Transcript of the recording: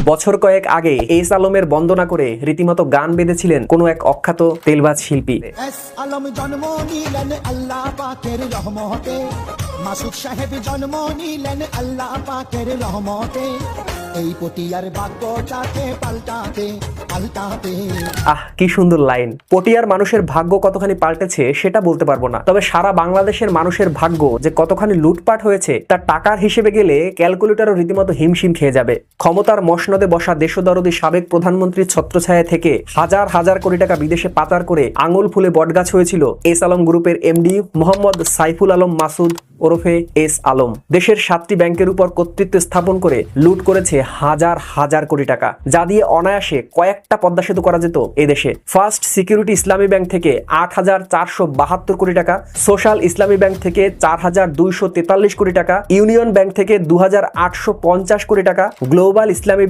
বছর কয়েক আগে এস আলমের বন্দনা করে রীতিমতো গান বেঁধেছিলেন কোনো এক অখ্যাত তেলবাজ শিল্পী। এস আলম জন্ম নিলেন আল্লাহ পাকের রহমতে, মাসুদ সাহেব জন্ম নিলেন আল্লাহ পাকের রহমতে, এই পটিয়ার ভাগ্যটাকে পাল্টাতে পাল্টাতে। কি সুন্দর লাইন। পটিয়ার মানুষের ভাগ্য কতখানি পাল্টেছে সেটা বলতে পারবো না, তবে সারা বাংলাদেশের মানুষের ভাগ্য যে কতখানি লুটপাট হয়েছে তার টাকার হিসেবে গেলে ক্যালকুলেটরও রীতিমতো হিমশিম খেয়ে যাবে। ক্ষমতার মসনদে বসা দেশদরদী সাবেক প্রধানমন্ত্রীর ছত্রছায়া থেকে হাজার হাজার কোটি টাকা বিদেশে পাচার করে আঙুল ফুলে বটগাছ হয়েছিল এস আলম গ্রুপের এমডি মোহাম্মদ সাইফুল আলম মাসুদ ওরফে এস আলম। দেশের 7টি ব্যাংকের উপর কর্তৃত্ব স্থাপন করে লুট করেছে হাজার হাজার কোটি টাকা, যা দিয়ে অনায়াসে কয়েকটা পদ্মা সেতু করা যেত এদেশে। ফার্স্ট সিকিউরিটি ইসলামী ব্যাংক থেকে 8,472 কোটি টাকা, সোশ্যাল ইসলামী ব্যাংক থেকে 4,243 কোটি টাকা, ইউনিয়ন ব্যাংক থেকে 2,850 কোটি টাকা, গ্লোবাল ইসলামী